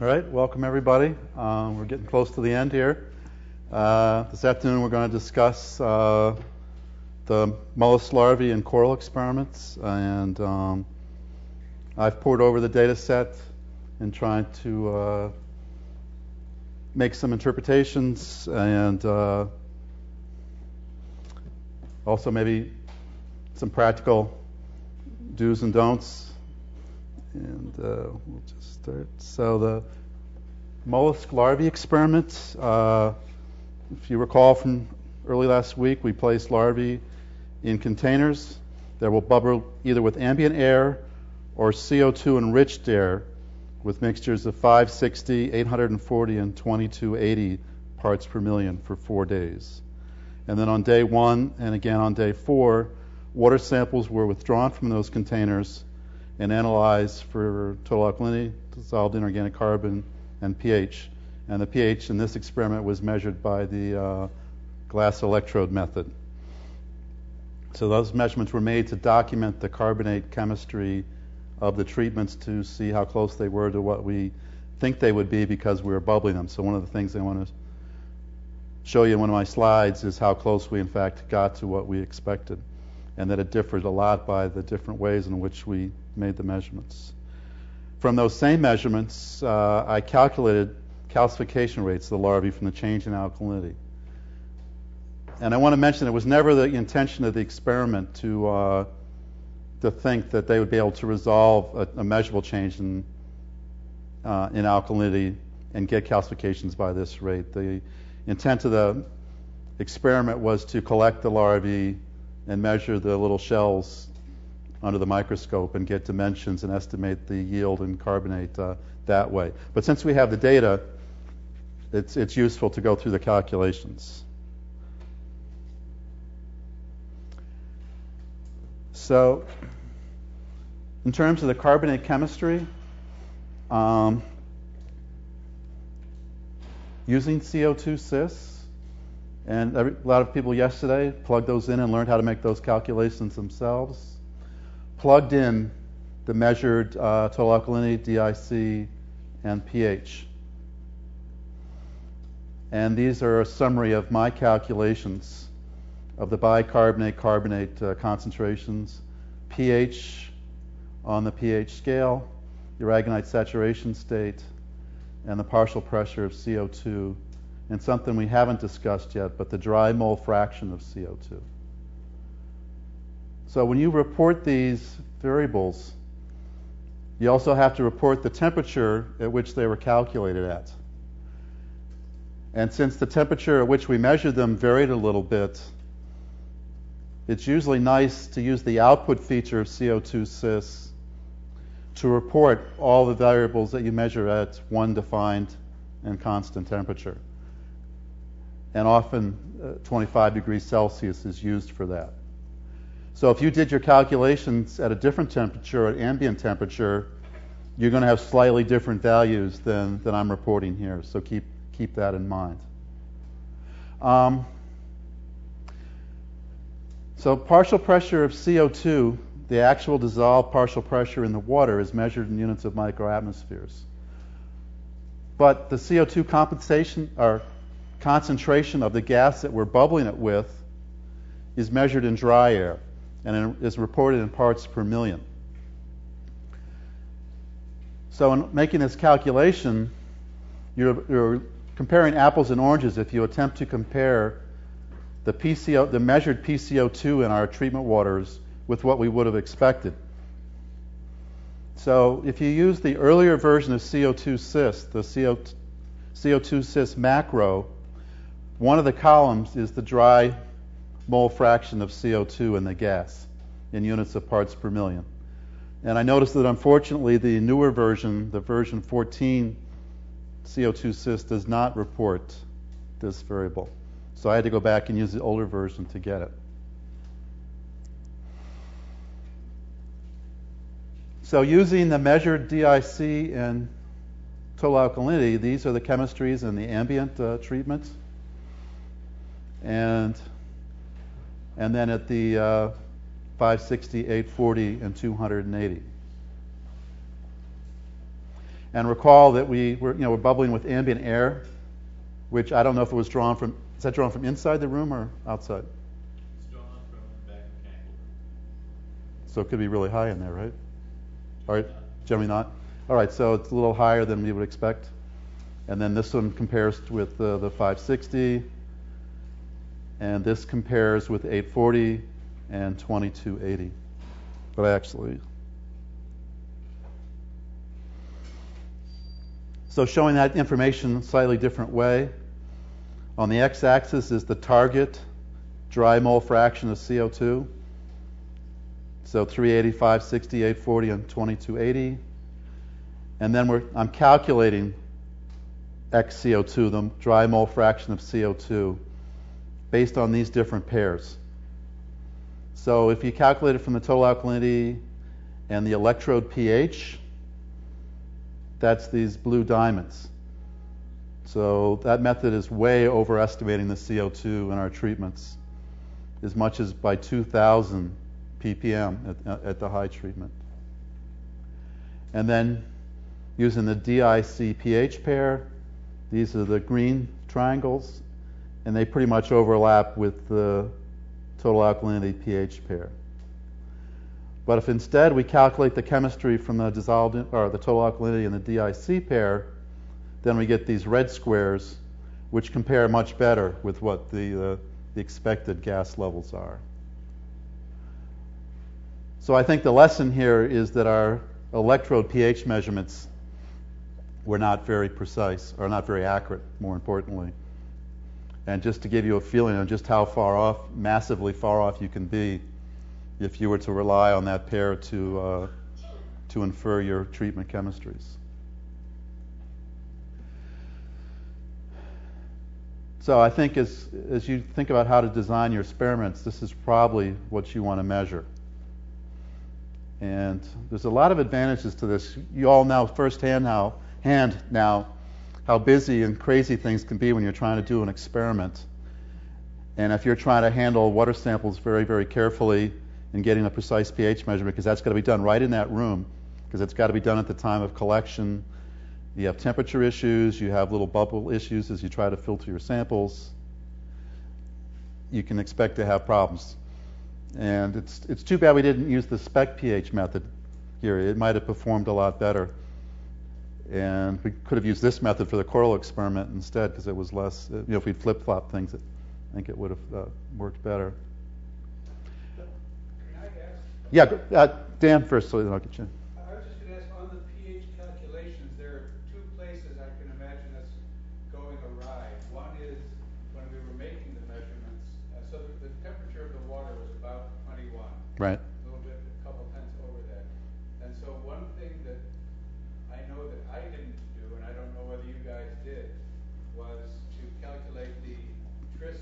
All right, welcome everybody. We're getting close to the end here. This afternoon we're going to discuss the mollusk larvae and coral experiments, and I've poured over the data set and tried to make some interpretations and also maybe some practical do's and don'ts. And we'll just start. So the mollusk larvae experiment, if you recall from early last week, we placed larvae in containers that will bubble either with ambient air or CO2 enriched air with mixtures of 560, 840, and 2280 parts per million for 4 days. And then on day 1 and again on day 4, water samples were withdrawn from those containers and analyzed for total alkalinity, dissolved inorganic carbon, and pH. And the pH in this experiment was measured by the glass electrode method. So those measurements were made to document the carbonate chemistry of the treatments to see how close they were to what we think they would be because we were bubbling them. So one of the things I want to show you in one of my slides is how close we in fact got to what we expected, and that it differed a lot by the different ways in which we made the measurements. From those same measurements, I calculated calcification rates of the larvae from the change in alkalinity. And I want to mention it was never the intention of the experiment to think that they would be able to resolve a measurable change in alkalinity and get calcifications by this rate. The intent of the experiment was to collect the larvae and measure the little shells under the microscope and get dimensions and estimate the yield and carbonate that way. But since we have the data, it's useful to go through the calculations. So, in terms of the carbonate chemistry, using CO2 cis, and a lot of people yesterday plugged those in and learned how to make those calculations themselves. Plugged in the measured total alkalinity, DIC, and pH. And these are a summary of my calculations of the bicarbonate-carbonate concentrations, pH on the pH scale, the aragonite saturation state, and the partial pressure of CO2, and something we haven't discussed yet, but the dry mole fraction of CO2. So when you report these variables, you also have to report the temperature at which they were calculated at. And since the temperature at which we measured them varied a little bit, it's usually nice to use the output feature of CO2 cis to report all the variables that you measure at one defined and constant temperature. And often 25 degrees Celsius is used for that. So if you did your calculations at a different temperature, at ambient temperature, you're going to have slightly different values than I'm reporting here. So keep that in mind. So partial pressure of CO2, the actual dissolved partial pressure in the water, is measured in units of microatmospheres. But the CO2 concentration of the gas that we're bubbling it with is measured in dry air and is reported in parts per million. So in making this calculation, you're comparing apples and oranges if you attempt to compare the measured PCO2 in our treatment waters with what we would have expected. So if you use the earlier version of CO2 cis, the CO2 cis macro, one of the columns is the dry mole fraction of CO2 in the gas in units of parts per million. And I noticed that unfortunately the newer version, the version 14 CO2 cis, does not report this variable. So I had to go back and use the older version to get it. So using the measured DIC and total alkalinity, these are the chemistries in the ambient treatment. And then at the 560, 840, and 280. And recall that we're bubbling with ambient air, which I don't know if it was drawn from. Is that drawn from inside the room or outside? It's drawn from the back mechanical room. So it could be really high in there, right? All right, Not. generally not. All right, so it's a little higher than we would expect. And then this one compares with the 560, and this compares with 840 and 2280. But actually, so showing that information a slightly different way. On the x-axis is the target dry mole fraction of CO2. So 380, 560, 840, and 2280. And then I'm calculating xCO2, the dry mole fraction of CO2, based on these different pairs. So if you calculate it from the total alkalinity and the electrode pH, that's these blue diamonds. So that method is way overestimating the CO2 in our treatments, as much as by 2,000 ppm at the high treatment. And then using the DIC pH pair, these are the green triangles, and they pretty much overlap with the total alkalinity pH pair. But if instead we calculate the chemistry from the dissolved or the total alkalinity and the DIC pair, then we get these red squares, which compare much better with what the expected gas levels are. So I think the lesson here is that our electrode pH measurements were not very precise, or not very accurate, more importantly. And just to give you a feeling of just how far off, massively far off you can be if you were to rely on that pair to infer your treatment chemistries. So I think as you think about how to design your experiments, this is probably what you want to measure. And there's a lot of advantages to this. You all know firsthand now how busy and crazy things can be when you're trying to do an experiment. And if you're trying to handle water samples very, very carefully and getting a precise pH measurement, because that's got to be done right in that room, because it's got to be done at the time of collection. You have temperature issues, you have little bubble issues as you try to filter your samples. You can expect to have problems. And it's too bad we didn't use the spec pH method here. It might have performed a lot better. And we could have used this method for the coral experiment instead, because it was less, if we'd flip-flop things, I think it would have worked better. Can I ask? Yeah, Dan first, so then I'll get you. I was just going to ask, on the pH calculations, there are two places I can imagine us going awry. One is when we were making the measurements, so the temperature of the water was about 21. Right. A little bit, a couple tenths over that. And so one thing that I know that I didn't do, and I don't know whether you guys did, was to calculate the tris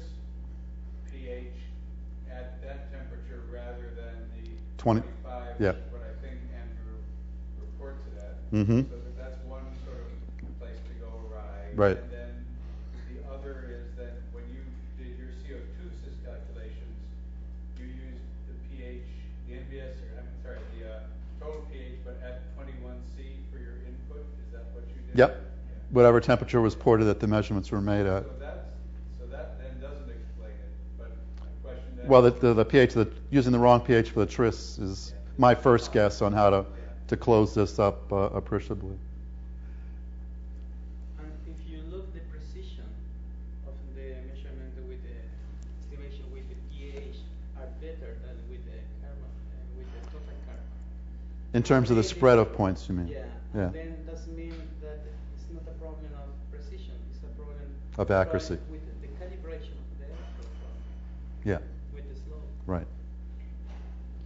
pH at that temperature rather than the 20, 25, yeah. which is what I think Andrew reports it at. Mm-hmm. So that's one sort of place to go awry. Right. And then the other is that when you did your CO2 sys calculations, you used the pH, the NBS, or I'm sorry, the total pH, but at 21C for your input. Is that what you did? Yep. Yeah. Whatever temperature was ported that the measurements were made at. So that then doesn't explain it. But my question then. Well, the pH, using the wrong pH for the tris is my first guess on how to close this up appreciably. And if you look the precision of the measurement with the estimation with the pH are better than with the carbon, with the total carbon. In terms of the spread of points, you mean? Yeah. Yeah. Then doesn't mean that it's not a problem of precision. It's a problem Of accuracy. with the calibration of the electrode Yeah. with the slope. Right.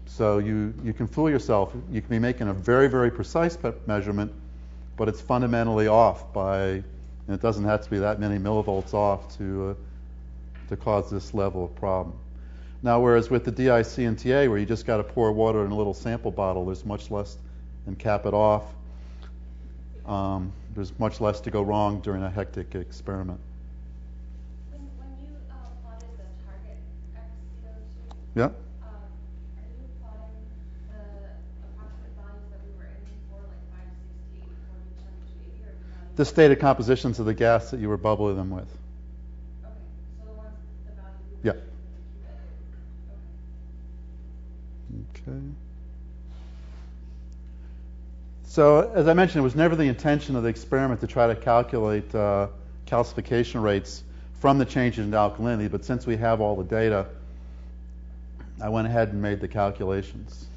So you can fool yourself. You can be making a very, very precise measurement, but it's fundamentally off and it doesn't have to be that many millivolts off to cause this level of problem. Now, whereas with the DIC and TA, where you just got to pour water in a little sample bottle, there's much less, and cap it off. There's much less to go wrong during a hectic experiment. When you plotted the target xCO2, Yeah. are you plotting the approximate values that we were aiming for, like 560, 40, the stated compositions of the gas that you were bubbling them with. Okay, so the ones, the value you Yeah. would keep it. Okay. Okay. So, as I mentioned, it was never the intention of the experiment to try to calculate calcification rates from the changes in alkalinity, but since we have all the data, I went ahead and made the calculations.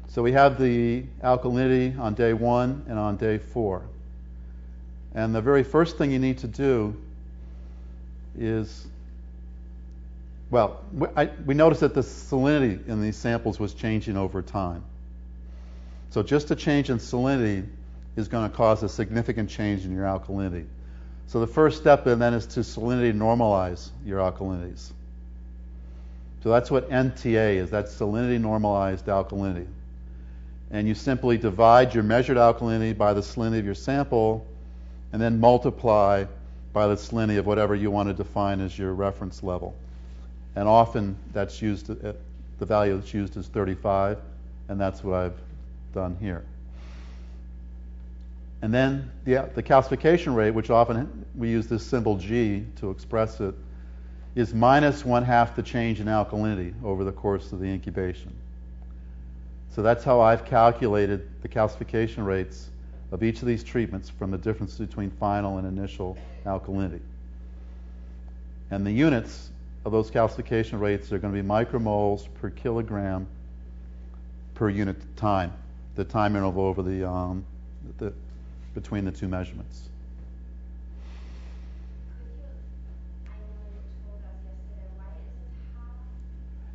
So we have the alkalinity on day 1 and on day 4. And the very first thing you need to do is, well, we noticed that the salinity in these samples was changing over time. So just a change in salinity is going to cause a significant change in your alkalinity. So the first step then is to salinity normalize your alkalinities. So that's what NTA is. That's salinity normalized alkalinity. And you simply divide your measured alkalinity by the salinity of your sample and then multiply by the salinity of whatever you want to define as your reference level. And often that's used, the value that's used is 35, and that's what I've done here. And then the calcification rate, which often we use this symbol G to express it, is minus 1/2 the change in alkalinity over the course of the incubation. So that's how I've calculated the calcification rates of each of these treatments from the difference between final and initial alkalinity. And the units of those calcification rates are going to be micromoles per kilogram per unit time, the time interval over the between the two measurements. I know you told us yesterday, why is it half?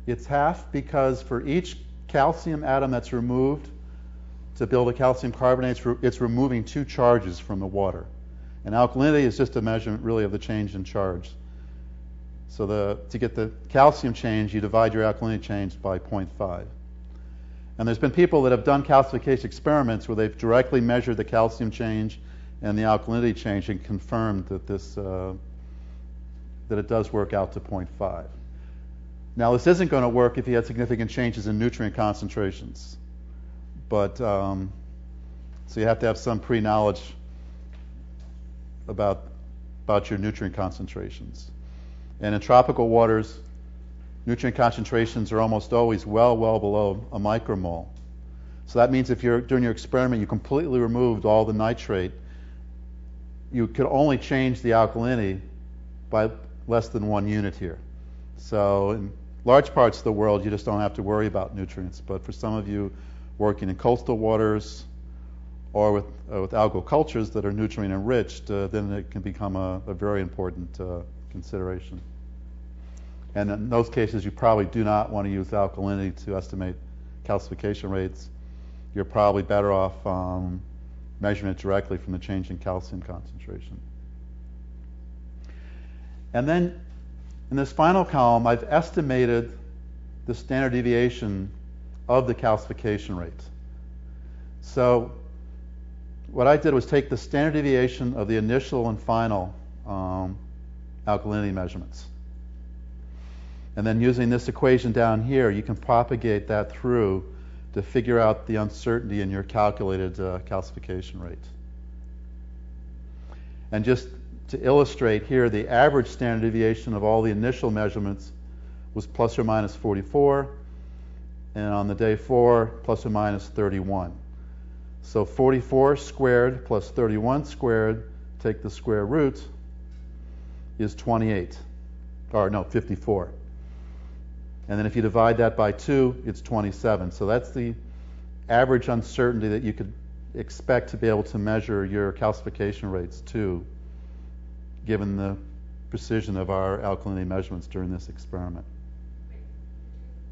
It's half because for each calcium atom that's removed to build a calcium carbonate, it's removing 2 charges from the water. And alkalinity is just a measurement really of the change in charge. So to get the calcium change, you divide your alkalinity change by 0.5. And there's been people that have done calcification experiments where they've directly measured the calcium change and the alkalinity change and confirmed that that it does work out to 0.5. Now, this isn't going to work if you had significant changes in nutrient concentrations. But, so you have to have some pre-knowledge about your nutrient concentrations. And in tropical waters, nutrient concentrations are almost always well below a micromole. So that means if during your experiment you completely removed all the nitrate, you could only change the alkalinity by less than 1 unit here. So in large parts of the world, you just don't have to worry about nutrients. But for some of you working in coastal waters or with algal cultures that are nutrient enriched, then it can become a very important consideration. And in those cases, you probably do not want to use alkalinity to estimate calcification rates. You're probably better off measuring it directly from the change in calcium concentration. And then in this final column, I've estimated the standard deviation of the calcification rate. So what I did was take the standard deviation of the initial and final alkalinity measurements. And then using this equation down here, you can propagate that through to figure out the uncertainty in your calculated calcification rate. And just to illustrate here, the average standard deviation of all the initial measurements was plus or minus 44, and on the day 4, plus or minus 31. So 44 squared plus 31 squared, take the square root, is 28. Or no, 54. And then if you divide that by 2, it's 27. So that's the average uncertainty that you could expect to be able to measure your calcification rates to, given the precision of our alkalinity measurements during this experiment. Wait,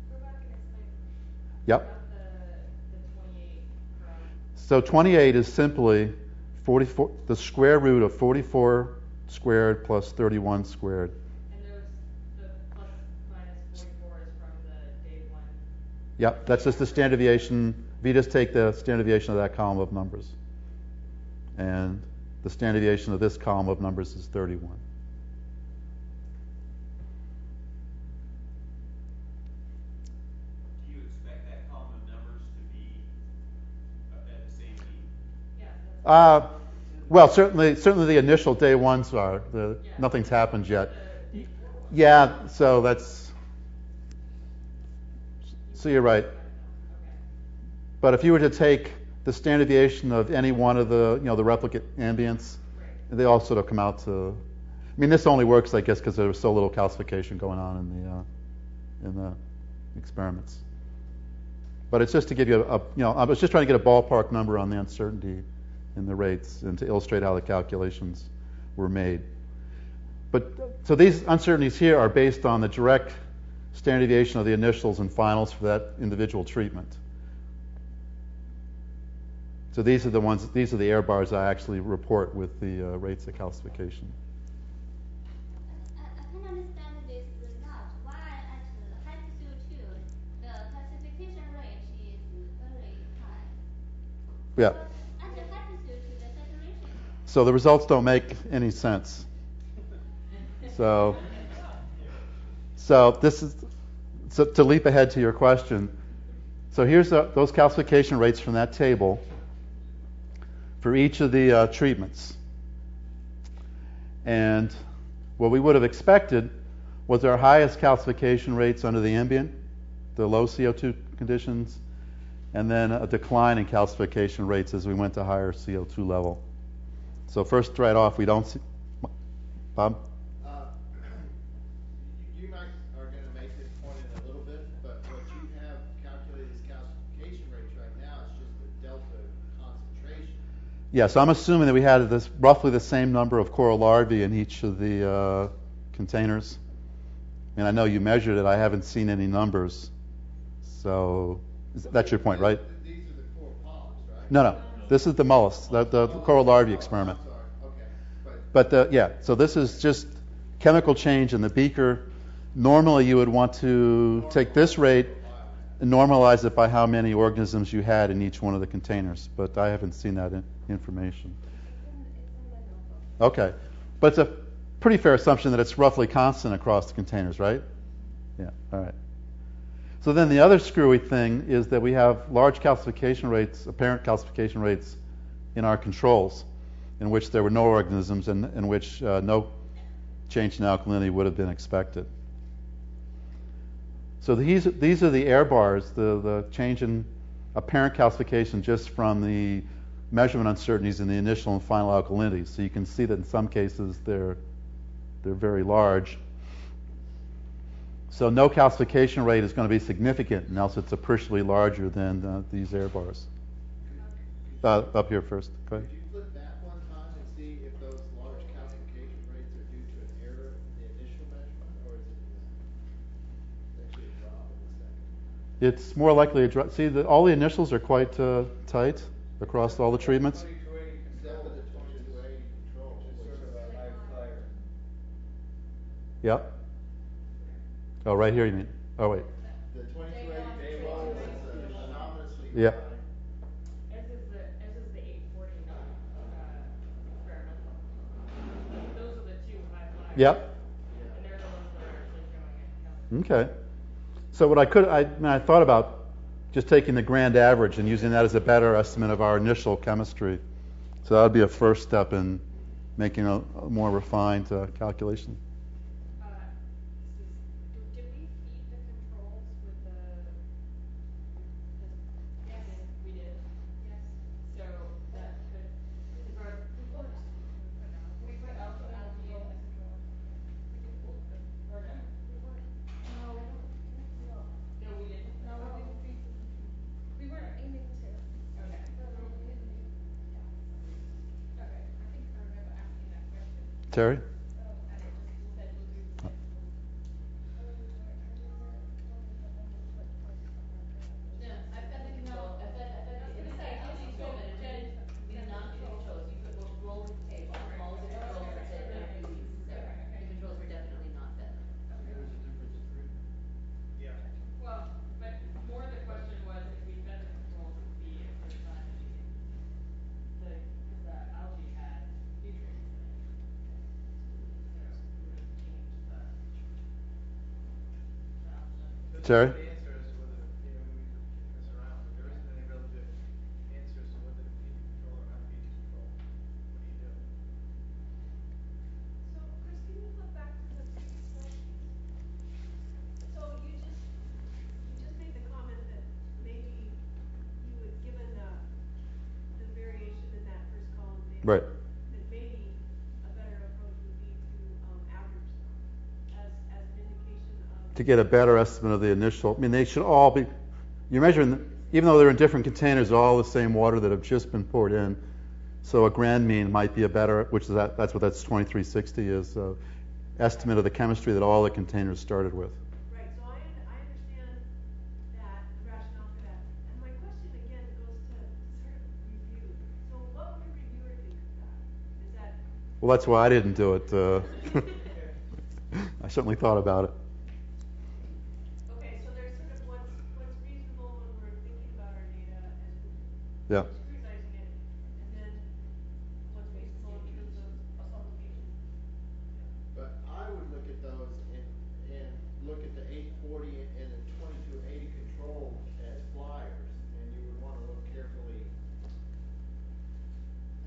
could you go back and explain Yep. about the 28 from? So 28 is simply 44, the square root of 44 squared plus 31 squared. And the plus minus 44 is from the day 1. Yep, that's just the standard deviation. If you just take the standard deviation of that column of numbers. And the standard deviation of this column of numbers is 31. Do you expect that column of numbers to be at the same mean? Yeah. Well, certainly the initial day ones are. Nothing's happened yet. Yeah, so you're right. But if you were to take the standard deviation of any one of the replicate ambients, they all sort of come out to. I mean, this only works, I guess, because there was so little calcification going on in the experiments. But it's just to give you I was just trying to get a ballpark number on the uncertainty in the rates and to illustrate how the calculations were made. But so these uncertainties here are based on the direct standard deviation of the initials and finals for that individual treatment. So these are the error bars I actually report with the rates of calcification. I can understand this result. Why at high CO2 the calcification rate is very high? Yeah. At the high CO2 the saturation. So the results don't make any sense. So to leap ahead to your question. So here's those calcification rates from that table for each of the treatments. And what we would have expected was our highest calcification rates under the ambient, the low CO2 conditions, and then a decline in calcification rates as we went to higher CO2 level. So first, right off, we don't see. Bob? You might are going to make this point in a little bit, but what you have calculated as calcification rates right now is just the delta concentration. Yeah, so I'm assuming that we had roughly the same number of coral larvae in each of the containers. And I know you measured it. I haven't seen any numbers. So that's your point, right? These are the coral polyps, right? No. This is the mollusks, the coral larvae experiment. I'm sorry. Okay. But so this is just chemical change in the beaker. Normally, you would want to take this rate and normalize it by how many organisms you had in each one of the containers. But I haven't seen that information. Okay. But it's a pretty fair assumption that it's roughly constant across the containers, right? Yeah. All right. So then the other screwy thing is that we have large calcification rates, apparent calcification rates, in our controls, in which there were no organisms and in which no change in alkalinity would have been expected. So these are the error bars, the change in apparent calcification just from the measurement uncertainties in the initial and final alkalinity. So you can see that in some cases they're very large. So no calcification rate is going to be significant, and else it's appreciably larger than these error bars. Up here first. Go ahead. Could you flip that one time and see if those large calcification rates are due to an error in the initial measurement, or is it actually a drop in the second? It's more likely a drop. See, all the initials are quite tight across all the treatments. 2280 Except for the 2280 control. which is sort of a high flyer. Yep. Oh, right here you mean. Oh, wait. The 2280 control is anomalously Yeah. high. As is the 840 experimental. Those are the two high flyers. Yep. And they're the ones that are actually showing it. Okay. So what I thought about just taking the grand average and using that as a better estimate of our initial chemistry. So that would be a first step in making a more refined calculation. Did we feed the controls with yes, we did. Yes. So that could, we put alpha algae in the control. We did both of them. Or no? No, we didn't. No, we didn't feed them. We weren't aiming to. Okay. Okay. I think I remember asking that question. Terry? And it just said we'll do the No, I fed the control, I fed the, in the algae control, but it didn't, we did not feed the controls, you could roll with the table, all of the controls that said no fees, so the controls were definitely not fed. Yeah. Well, but more the question was if we fed the controls to see if there's not any, because the algae had nutrients in it. So we would have changed the algae. Terry? The answer is whether, we were kicking this around, but there isn't any real good answer as to whether to feed the control or not feed the control. What do you do? Right. that maybe a better approach would be to average them as an indication of. To get a better estimate of the initial, I mean, they should all be, you're measuring, even though they're in different containers, they're all the same water that have just been poured in. So a grand mean might be a better, which is that's what that's 2360 is, estimate of the chemistry that all the containers started with. Right, so I understand that, the rationale for that. And my question again goes to sort of review. So what would a reviewer think of that? Is that... Well, that's why I didn't do it. I certainly thought about it. Okay, so there's sort of what's reasonable when we're thinking about our data and Yeah. scrutinizing it, and then what's reasonable in terms of publication. But I would look at those and look at the 840 and the 2280 control as flyers, and you would want to look carefully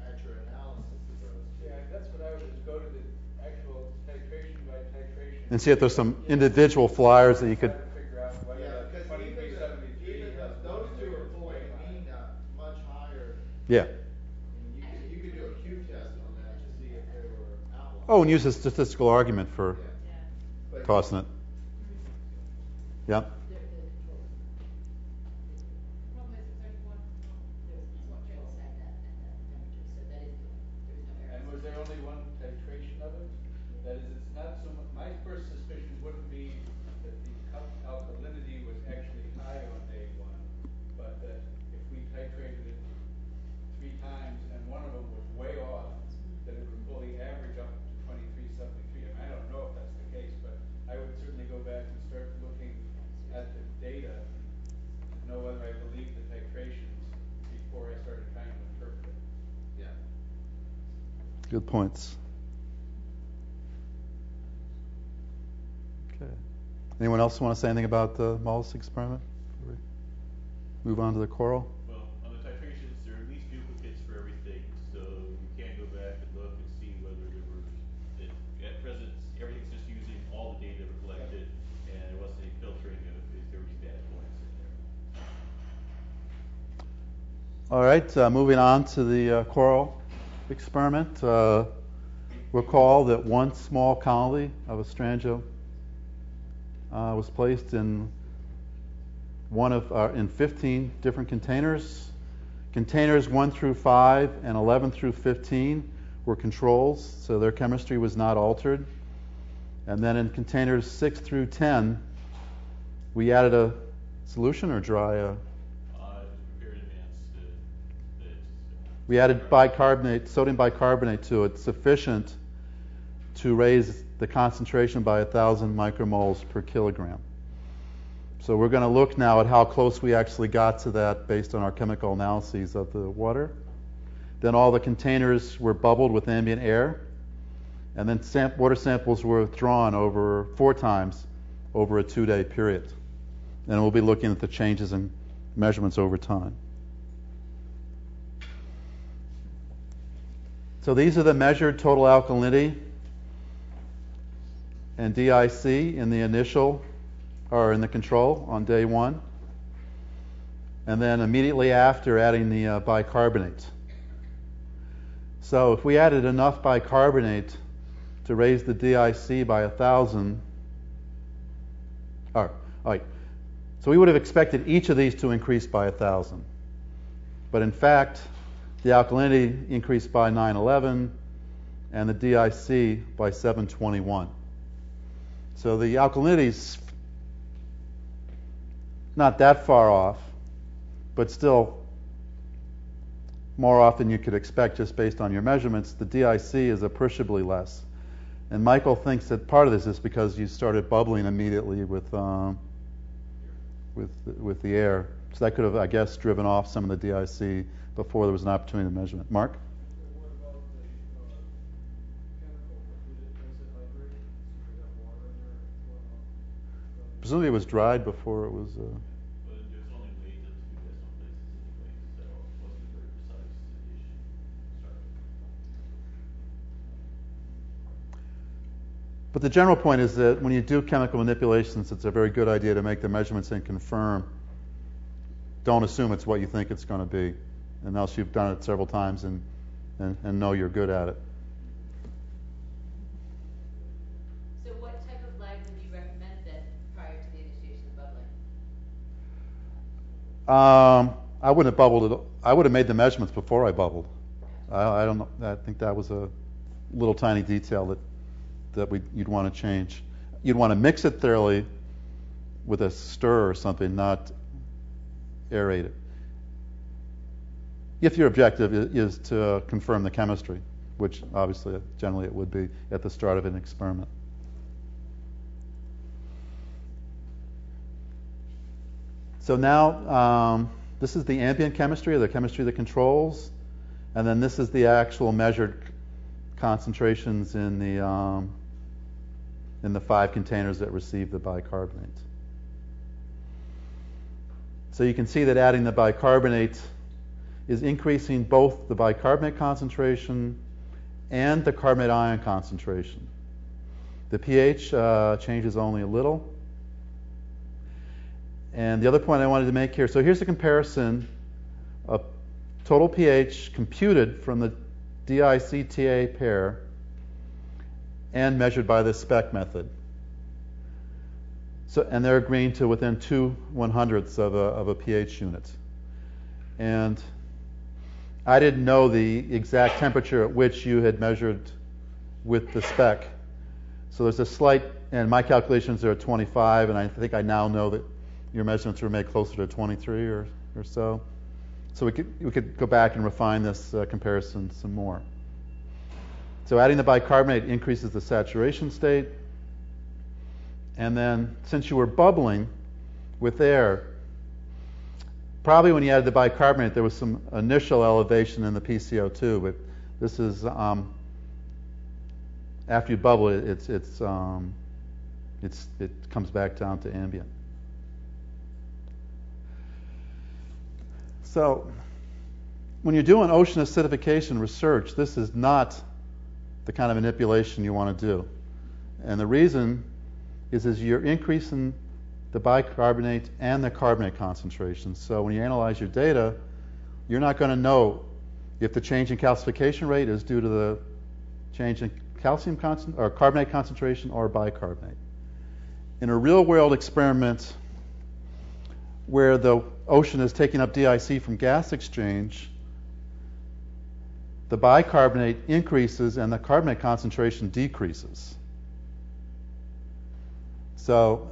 at your analysis of those two. Yeah, that's what I would do, is go to the actual titration by titration. And see if there's some individual flyers that you could. Try to figure out whether Yeah, that because 2373 has those one two there are that's pulling way a mean higher. much higher. Yeah. And you could do a Q test on that to see if there were outliers. Oh, and use a statistical argument for But- tossing it. Yeah. The controls. The problem is it's only one control. There's That's one what Jen control said. at that temperature, so that is good. There is no error. And was there only one titration of it? That is, it's not so much, my first suspicion wouldn't be that the alkalinity was actually high on day one, but that if we titrated it 3 times and one of them was way off, that it would pull the average up to 2373. And I don't know if that's the case, but I would certainly go back and start looking at the data to know whether I believe the titrations before I started trying to interpret it. Yeah. Good points. Okay. Anyone else want to say anything about the mollusk experiment? Before we move on to the coral. Well, on the titrations, there are at least duplicates for everything, so you can go back and look and see whether there were, at present, everything's just using all the data collected, and there wasn't any filtering of if there were any bad points in there. All right, moving on to the coral experiment. Recall that one small colony of Astrangia was placed in in 15 different containers. Containers 1 through 5 and 11 through 15 were controls, so their chemistry was not altered. And then in containers 6 through 10, we added a solution or dry. It was prepared in advance. We added bicarbonate, sodium bicarbonate to it, sufficient to raise the concentration by 1,000 micromoles per kilogram. So we're going to look now at how close we actually got to that based on our chemical analyses of the water. Then all the containers were bubbled with ambient air, and then water samples were drawn over 4 times over a 2-day period. And we'll be looking at the changes in measurements over time. So these are the measured total alkalinity and DIC in the initial, or in the control on day 1. And then immediately after adding the bicarbonate. So if we added enough bicarbonate to raise the DIC by 1,000, all right. So we would have expected each of these to increase by 1,000. But in fact, the alkalinity increased by 911 and the DIC by 721. So the alkalinity's not that far off, but still more off than you could expect just based on your measurements. The DIC is appreciably less. And Michael thinks that part of this is because you started bubbling immediately with the air. So that could have, I guess, driven off some of the DIC before there was an opportunity to measure it. Mark? What about the chemical? Does it vibrate? So you got water in there? Presumably it was dried before it was... But there's only weight of 2 decimal places anyway, so it wasn't very precise issue. Sorry. But the general point is that when you do chemical manipulations, it's a very good idea to make the measurements and confirm. Don't assume it's what you think it's going to be, unless you've done it several times and and know you're good at it. So what type of Langdon do you recommend then prior to the initiation of bubbling? I wouldn't have bubbled it. I would have made the measurements before I bubbled. I don't know. I think that was a little tiny detail that you'd want to change. You'd want to mix it thoroughly with a stir or something, not aerate it. If your objective is to confirm the chemistry, which obviously generally it would be at the start of an experiment. So now this is the ambient chemistry, or the chemistry that controls, and then this is the actual measured concentrations in the 5 containers that receive the bicarbonate. So you can see that adding the bicarbonate is increasing both the bicarbonate concentration and the carbonate ion concentration. The pH changes only a little. And the other point I wanted to make here, so here's a comparison of total pH computed from the DICTA pair and measured by the spec method. So, and they're agreeing to within 2/100ths of a pH unit. And I didn't know the exact temperature at which you had measured with the spec. So there's a slight, and my calculations are at 25, and I think I now know that your measurements were made closer to 23 or so. So we could go back and refine this comparison some more. So adding the bicarbonate increases the saturation state. And then since you were bubbling with air, probably when you added the bicarbonate there was some initial elevation in the PCO2, but this is after you bubble it comes back down to ambient. So when you're doing ocean acidification research, this is not the kind of manipulation you want to do. And the reason is you're increasing the bicarbonate and the carbonate concentrations. So when you analyze your data, you're not going to know if the change in calcification rate is due to the change in calcium or carbonate concentration or bicarbonate. In a real-world experiment where the ocean is taking up DIC from gas exchange, the bicarbonate increases and the carbonate concentration decreases. So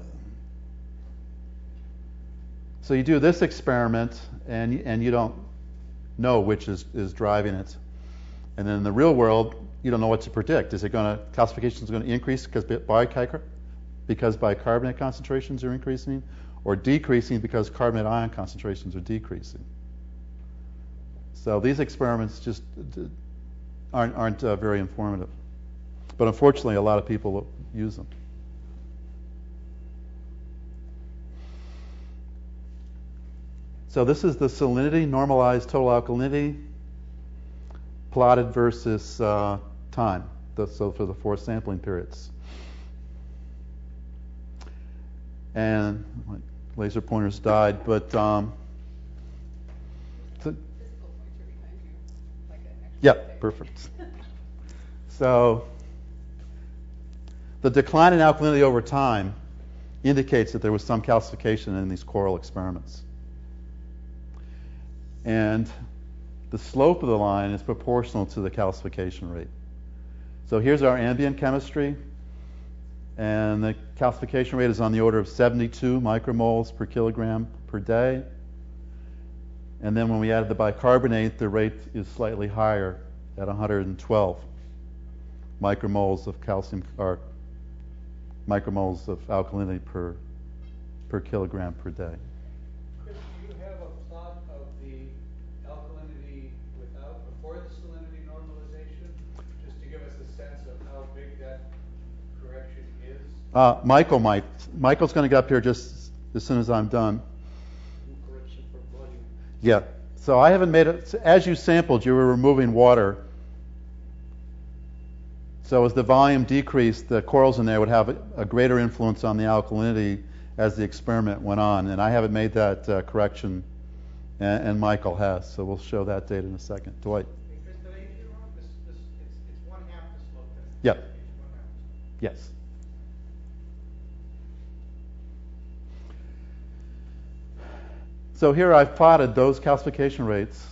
you do this experiment and you don't know which is driving it. And then in the real world, you don't know what to predict. Is it going to, calcification is going to increase because bicarbonate concentrations are increasing, or decreasing because carbonate ion concentrations are decreasing? So these experiments just aren't very informative. But unfortunately, a lot of people use them. So this is the salinity, normalized total alkalinity, plotted versus time. So for the 4 sampling periods. And my laser pointer's died, but yeah, perfect. So the decline in alkalinity over time indicates that there was some calcification in these coral experiments. And the slope of the line is proportional to the calcification rate. So here's our ambient chemistry, and the calcification rate is on the order of 72 micromoles per kilogram per day. And then when we added the bicarbonate, the rate is slightly higher at 112 micromoles of calcium, or micromoles of alkalinity per kilogram per day. Chris, do you have a plot of the alkalinity before the salinity normalization, just to give us a sense of how big that correction is? Michael might. Michael's going to get up here just as soon as I'm done. Correction for volume. Yeah. So I haven't made it. As you sampled, you were removing water. So as the volume decreased, the corals in there would have a greater influence on the alkalinity as the experiment went on. And I haven't made that correction, and Michael has. So we'll show that data in a second. Dwight. Crystallization Yep. Yes. So here I've plotted those calcification rates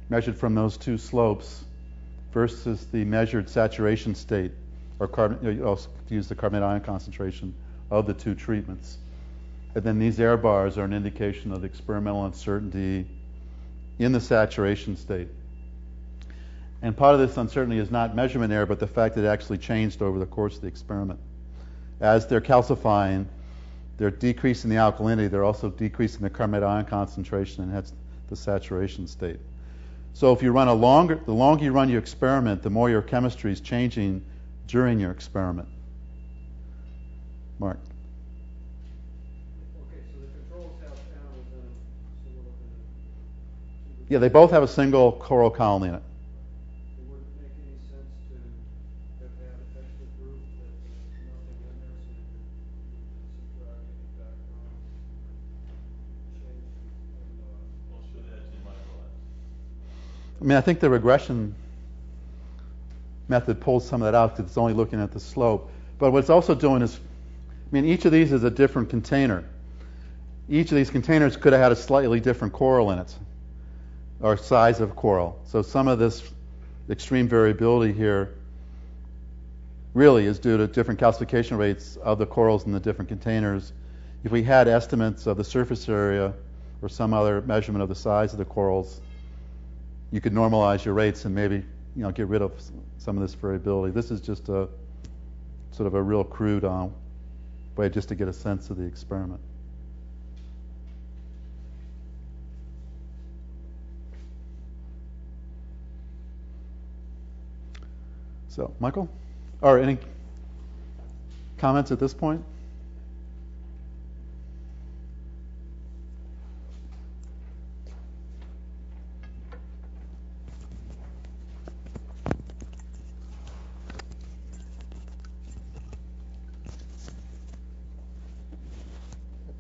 measured from those two slopes versus the measured saturation state, or carbon, you also use the carbonate ion concentration of the two treatments. And then these error bars are an indication of the experimental uncertainty in the saturation state. And part of this uncertainty is not measurement error, but the fact that it actually changed over the course of the experiment. As they're calcifying, they're decreasing the alkalinity, they're also decreasing the carbonate ion concentration, and that's the saturation state. So if you run the longer you run your experiment, the more your chemistry is changing during your experiment. Mark. Okay, so the controls have animals in them, so we're looking at. Yeah, they both have a single coral colony in it. It wouldn't make any sense to have had a texture group that there's nothing in there, so you could subtract any background change and I'll show that in my plot. I mean, I think the regression method pulls some of that out because it's only looking at the slope. But what it's also doing is, I mean, each of these is a different container. Each of these containers could have had a slightly different coral in it, or size of coral. So some of this extreme variability here really is due to different calcification rates of the corals in the different containers. If we had estimates of the surface area or some other measurement of the size of the corals, you could normalize your rates and maybe get rid of some of this variability. This is just a sort of a real crude way just to get a sense of the experiment. So, Michael? Or any comments at this point?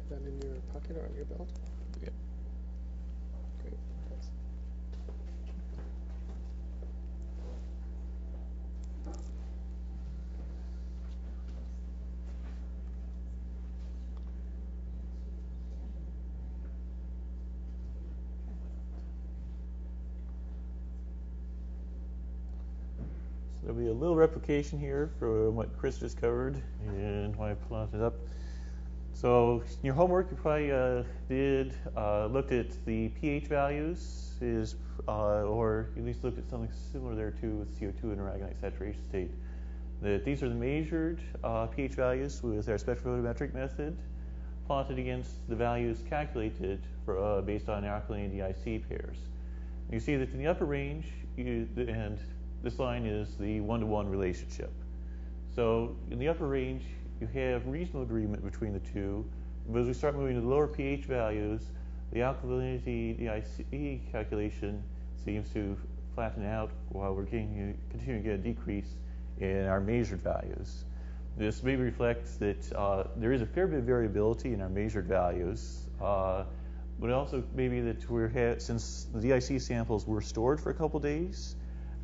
Put that in your pocket or on your belt? Yeah. Great. Thanks. So there'll be a little replication here from what Chris just covered and why I plotted up. So in your homework, you probably looked at the pH values, or at least looked at something similar there too with CO2 and aragonite saturation state. That these are the measured pH values with our spectrophotometric method, plotted against the values calculated based on alkaline and DIC pairs. You see that in the upper range, and this line is the one-to-one relationship. So in the upper range, you have reasonable agreement between the two. But as we start moving to the lower pH values, the alkalinity DIC calculation seems to flatten out while we're continuing to get a decrease in our measured values. This maybe reflects that there is a fair bit of variability in our measured values, but also maybe that since the DIC samples were stored for a couple days,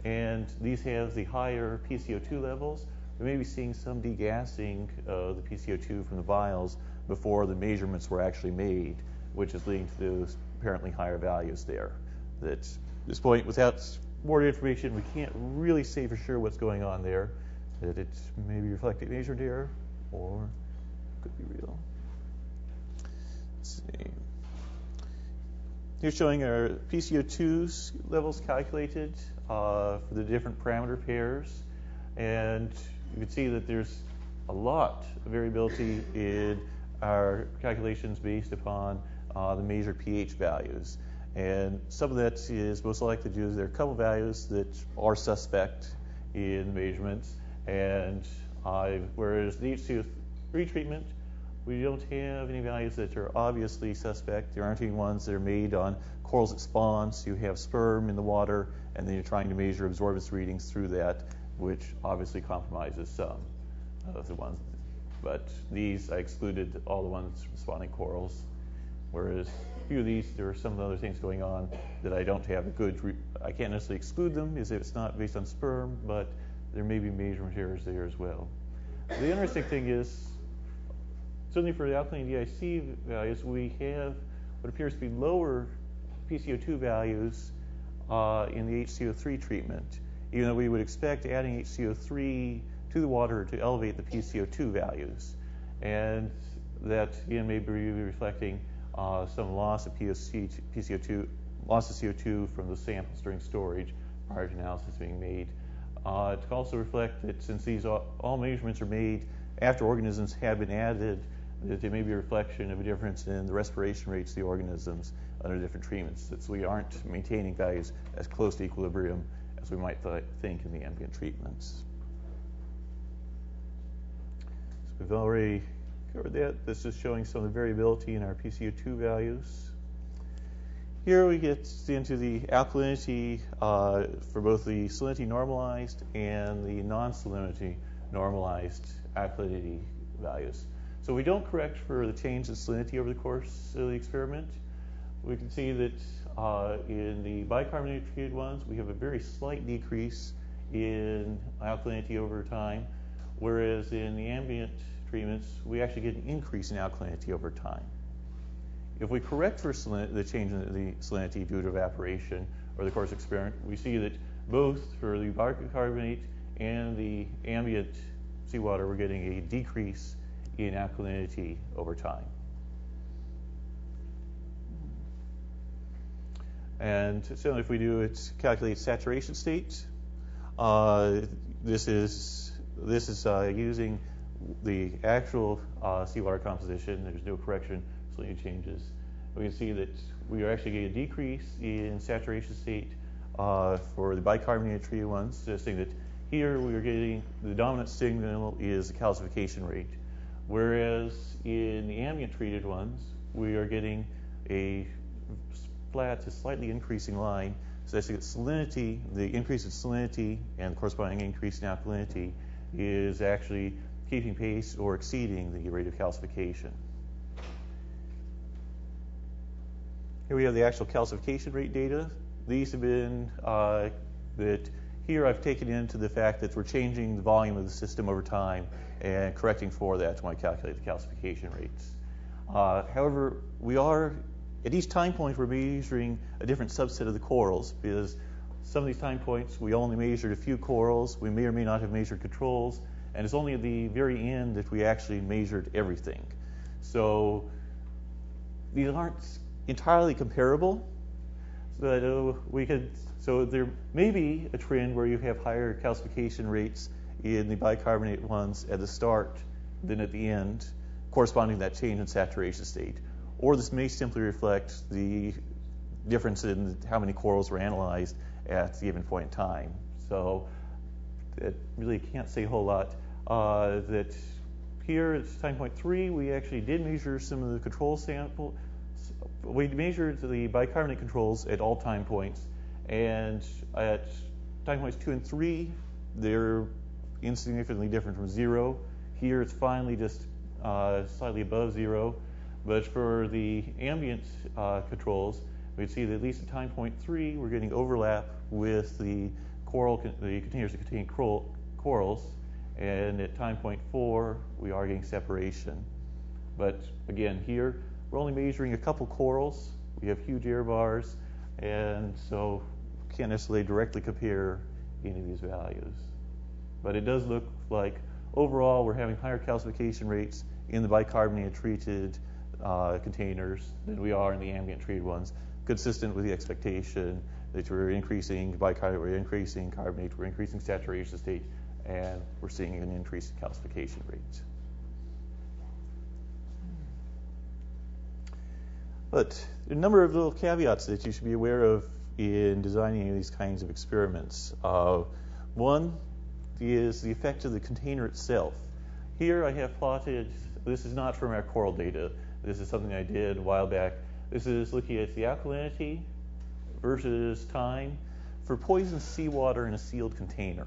and these have the higher PCO2 levels, we may be seeing some degassing of the PCO2 from the vials before the measurements were actually made, which is leading to those apparently higher values there. That at this point, without more information, we can't really say for sure what's going on there. That it may be reflected measured error, or could be real. Let's see. Here's showing our PCO2 levels calculated for the different parameter pairs, and you can see that there's a lot of variability in our calculations based upon the measured pH values. And some of that is most likely due to there are a couple values that are suspect in measurements, and whereas the HCO3 treatment, we don't have any values that are obviously suspect. There aren't any ones that are made on corals that spawn, so you have sperm in the water, and then you're trying to measure absorbance readings through that, which obviously compromises some of the ones. But these, I excluded all the ones from spawning corals. Whereas a few of these, there are some other things going on that I don't have a good, I can't necessarily exclude them as it's not based on sperm, but there may be measurement errors there as well. The interesting thing is, certainly for the alkaline DIC values, we have what appears to be lower PCO2 values in the HCO3 treatment, even though we would expect adding HCO3 to the water to elevate the PCO2 values. And that, again, may be reflecting some loss of PCO2, loss of CO2 from the samples during storage prior to analysis being made. To also reflect that since these all measurements are made after organisms have been added, that there may be a reflection of a difference in the respiration rates of the organisms under different treatments, that we aren't maintaining values as close to equilibrium as we might think in the ambient treatments. So we've already covered that. This is showing some of the variability in our PCO2 values. Here we get into the alkalinity for both the salinity normalized and the non-salinity normalized alkalinity values. So we don't correct for the change in salinity over the course of the experiment. We can see that in the bicarbonate treated ones, we have a very slight decrease in alkalinity over time, whereas in the ambient treatments, we actually get an increase in alkalinity over time. If we correct for the change in the salinity due to evaporation over the course of the experiment, we see that both for the bicarbonate and the ambient seawater, we're getting a decrease in alkalinity over time. And so if we do it, calculate saturation state, this is using the actual seawater composition. There's no correction, salinity changes. We can see that we are actually getting a decrease in saturation state for the bicarbonate treated ones, suggesting that here we are getting the dominant signal is the calcification rate, whereas in the ambient treated ones, we are getting a flat to slightly increasing line, suggesting that salinity, the increase in salinity and the corresponding increase in alkalinity is actually keeping pace or exceeding the rate of calcification. Here we have the actual calcification rate data. These have been that here I've taken into the fact that we're changing the volume of the system over time and correcting for that when I calculate the calcification rates. However, we are, at each time point, we're measuring a different subset of the corals, because some of these time points we only measured a few corals, we may or may not have measured controls, and it's only at the very end that we actually measured everything. So these aren't entirely comparable, but so there may be a trend where you have higher calcification rates in the bicarbonate ones at the start than at the end, corresponding to that change in saturation state. Or this may simply reflect the difference in how many corals were analyzed at a given point in time. So it really can't say a whole lot. That here at time point 3, we actually did measure some of the control sample. We measured the bicarbonate controls at all time points, and at time points 2 and 3, they're insignificantly different from 0. Here it's finally just slightly above 0. But for the ambient controls, we'd see that at least at time point 3, we're getting overlap with the containers that contain corals, and at time point 4, we are getting separation. But again, here we're only measuring a couple corals. We have huge error bars, and so can't necessarily directly compare any of these values. But it does look like overall we're having higher calcification rates in the bicarbonate treated containers than we are in the ambient treated ones, consistent with the expectation that we're increasing bicarbonate, we're increasing carbonate, we're increasing saturation state, and we're seeing an increase in calcification rates. But there are a number of little caveats that you should be aware of in designing these kinds of experiments. One is the effect of the container itself. Here I have plotted, this is not from our coral data, this is something I did a while back. This is looking at the alkalinity versus time for poisoned seawater in a sealed container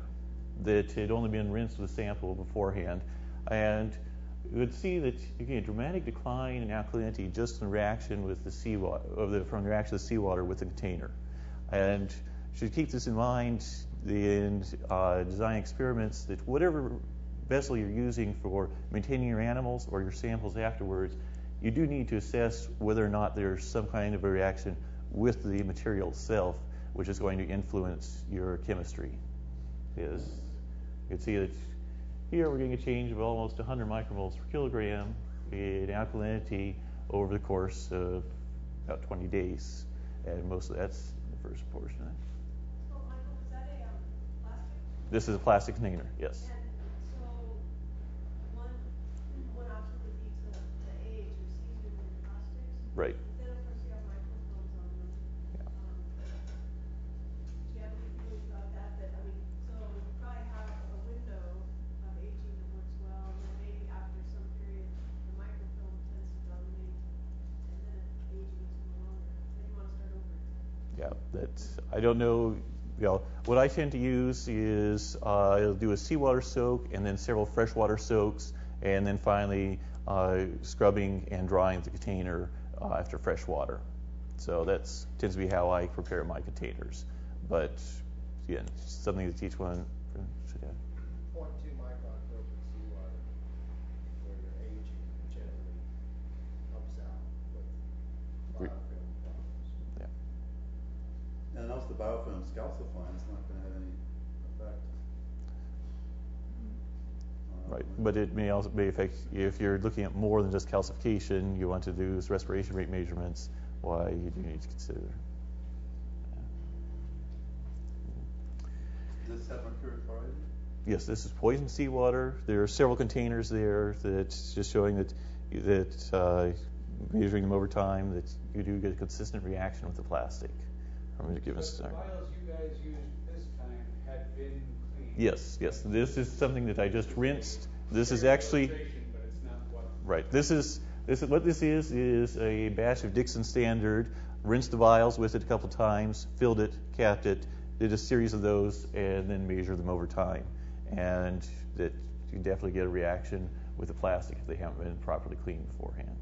that had only been rinsed with a sample beforehand. And you would see that you get a dramatic decline in alkalinity just in reaction with the seawater, from the reaction of the seawater with the container. And you should keep this in mind in designing experiments, that whatever vessel you're using for maintaining your animals or your samples afterwards, you do need to assess whether or not there's some kind of a reaction with the material itself, which is going to influence your chemistry. Is you can see that here we're getting a change of almost 100 micromoles per kilogram in alkalinity over the course of about 20 days, and most of that's the first portion. So, Michael, is that a plastic? This is a plastic container, yes. And so, one option would be to age or season in plastics. Right. But then, of course, you have microfilms on them. Yeah. Do you have any feelings about that? That, I mean, so you probably have a window of aging that works well, and then maybe after some period, the microfilm tends to dominate, and then aging is no longer. Then you want to start over again. Yeah, that's, I don't know. What I tend to use is I'll do a seawater soak and then several freshwater soaks, and then finally scrubbing and drying the container after fresh water. So that tends to be how I prepare my containers. But again, it's something that each one should have. 0.2 micron filtered seawater where you're aging generally helps out with biofilm problems. Yeah. And also the biofilm calcifying is not going to have any effect. Right, but it may also may affect, if you're looking at more than just calcification, you want to do respiration rate measurements, why you do need to consider. Does this have mercury chloride? Yes, this is poisoned seawater. There are several containers there that's just showing that measuring them over time, that you do get a consistent reaction with the plastic from a given start. The vials you guys used this time had been cleaned. Yes. This is something that I just rinsed. This is actually But it's not what. right. This is what this is a batch of Dixon Standard. Rinsed the vials with it a couple times, filled it, capped it, did a series of those, and then measured them over time. And that you definitely get a reaction with the plastic if they haven't been properly cleaned beforehand.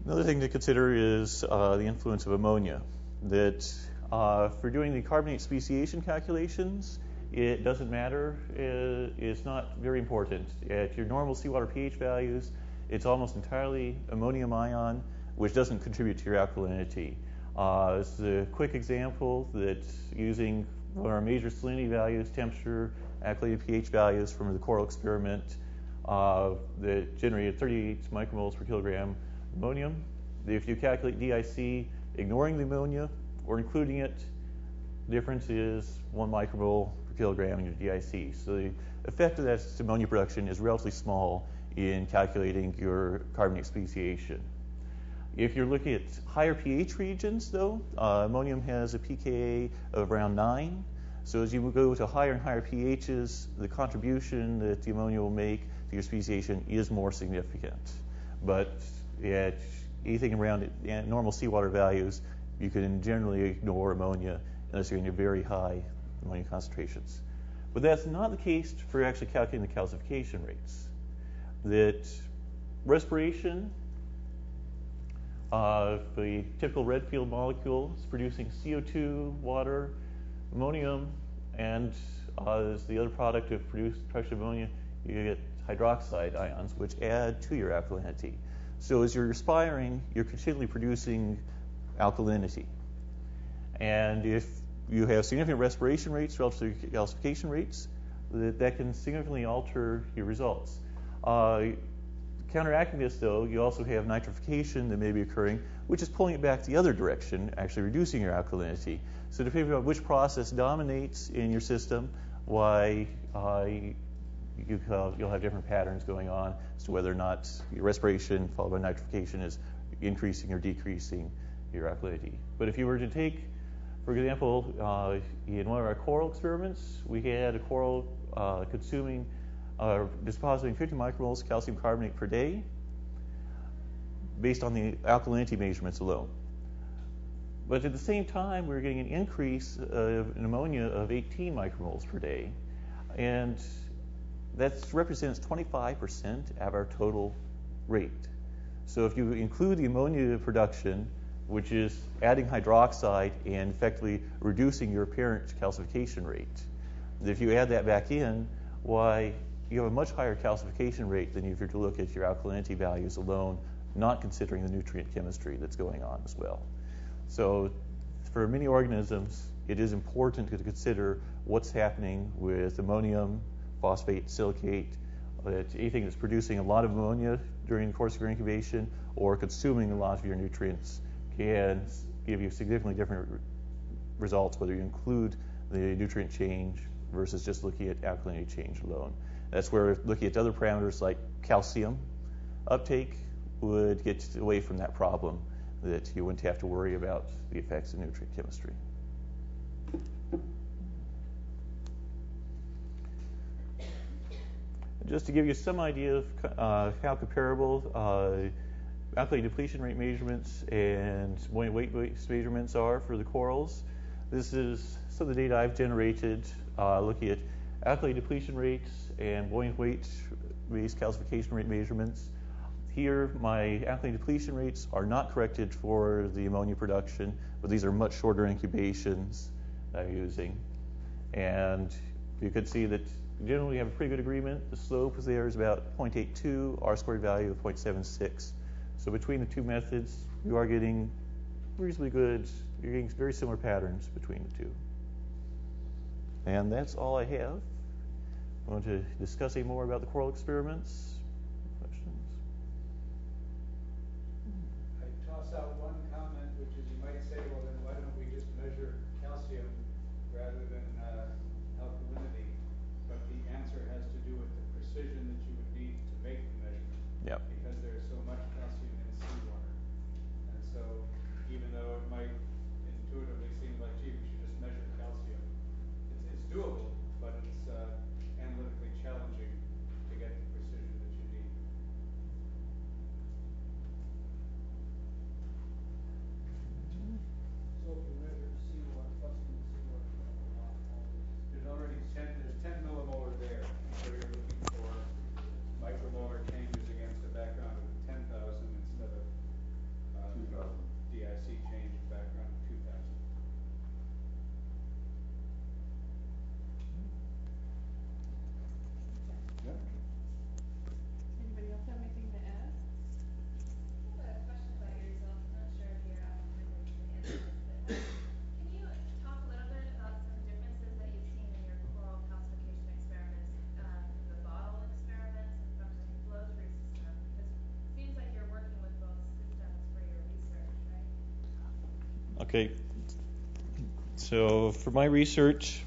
Another thing to consider is the influence of ammonia. That for doing the carbonate speciation calculations, it doesn't matter. It's not very important. At your normal seawater pH values, it's almost entirely ammonium ion, which doesn't contribute to your alkalinity. This is a quick example that using one of our major salinity values, temperature, alkylate pH values from the coral experiment that generated 38 micromoles per kilogram ammonium. If you calculate DIC, ignoring the ammonia or including it, the difference is 1 micromole per kilogram in your DIC. So the effect of that ammonia production is relatively small in calculating your carbonate speciation. If you're looking at higher pH regions, though, ammonium has a pKa of around 9. So as you go to higher and higher pHs, the contribution that the ammonia will make to your speciation is more significant. But at anything around normal seawater values, you can generally ignore ammonia unless you're in very high ammonia concentrations. But that's not the case for actually calculating the calcification rates. That respiration of the typical red field molecule is producing CO2, water, ammonium, and as the other product of production of ammonia, you get hydroxide ions, which add to your alkalinity. So as you're respiring, you're continually producing alkalinity. And if you have significant respiration rates relative to calcification rates, that can significantly alter your results. Counteracting this, though, you also have nitrification that may be occurring, which is pulling it back the other direction, actually reducing your alkalinity. So depending on which process dominates in your system, why you'll have different patterns going on as to whether or not your respiration followed by nitrification is increasing or decreasing your alkalinity. But if you were to take, for example, in one of our coral experiments, we had a coral consuming depositing 50 micromoles of calcium carbonate per day based on the alkalinity measurements alone. But at the same time, we were getting an increase in ammonia of 18 micromoles per day. And that represents 25% of our total rate. So if you include the ammonia production, which is adding hydroxide and effectively reducing your apparent calcification rate, if you add that back in, why, you have a much higher calcification rate than if you were to look at your alkalinity values alone, not considering the nutrient chemistry that's going on as well. So for many organisms, it is important to consider what's happening with ammonium, phosphate, silicate, anything that's producing a lot of ammonia during the course of your incubation or consuming a lot of your nutrients can give you significantly different results, whether you include the nutrient change versus just looking at alkalinity change alone. That's where looking at other parameters like calcium uptake would get away from that problem, that you wouldn't have to worry about the effects of nutrient chemistry. Just to give you some idea of how comparable alkaline depletion rate measurements and buoyant weight measurements are for the corals, this is some of the data I've generated looking at alkaline depletion rates and buoyant weight-based calcification rate measurements. Here, my alkaline depletion rates are not corrected for the ammonia production, but these are much shorter incubations that I'm using. And you could see that generally we have a pretty good agreement. The slope there is about 0.82, R-squared value of 0.76. So between the two methods, you are getting reasonably good, you're getting very similar patterns between the two. And that's all I have. I want to discuss any more about the coral experiments. Questions? I toss out one comment, which is you might say, well, then why don't we just measure calcium rather than alkalinity? But the answer has to do with the precision that you would need to make the measurement. Yep. Because there's so much calcium in seawater. And so even though it might intuitively seem like, gee, we should just measure calcium, it's doable, but it's analytically challenging to get the precision that you need. So if you measure seawater, calcium in seawater, you have a lot more. There's already 10 millimolar there, and so you're looking for micromolar changes against a background of 10,000 instead of 2,000 DIC change background of 2,000. Yeah. Anybody else have anything to add? I have a question about your results. I'm not sure if you're able to answer this, but can you talk a little bit about some differences that you've seen in your coral calcification experiments from the bottle experiments and from the flow-through system? Because it seems like you're working with both systems for your research, right? Okay. So for my research,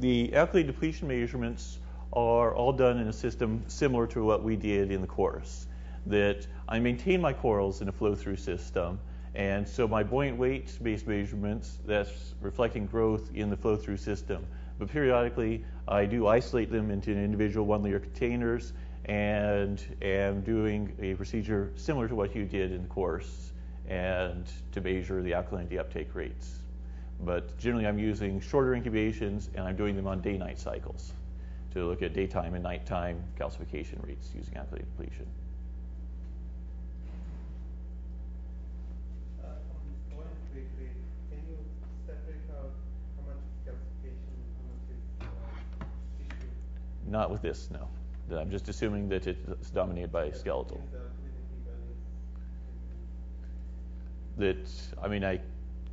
the alkaline depletion measurements are all done in a system similar to what we did in the course. That I maintain my corals in a flow-through system, and so my buoyant weight-based measurements, that's reflecting growth in the flow-through system. But periodically, I do isolate them into individual 1-liter containers and am doing a procedure similar to what you did in the course and to measure the alkalinity uptake rates. But generally, I'm using shorter incubations, and I'm doing them on day-night cycles to look at daytime and nighttime calcification rates using alkaline depletion. On this buoyant weight rate, can you separate out how much calcification, how much is tissue? Not with this, no. I'm just assuming that it's dominated by skeletal. And the alkalinity values? That, I mean, I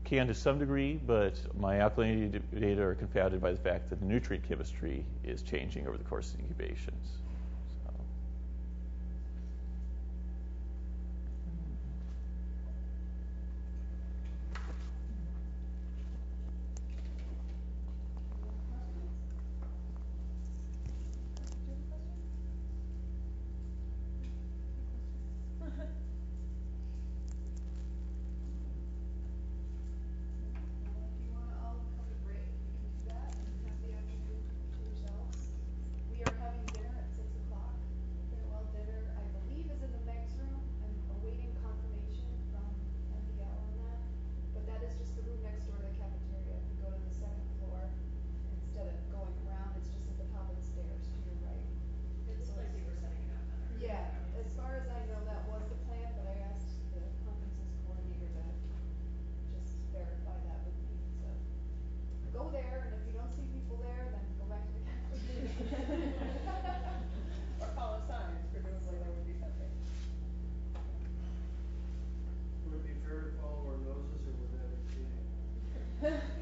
can to some degree, but my alkalinity data are confounded by the fact that the nutrient chemistry is changing over the course of incubations. So. If you want to all come to break, you can do that and have the afternoon to yourselves. We are having dinner at 6:30. Or call it science, presumably there would be something. Would it be fair to follow our noses, or would that be cheating?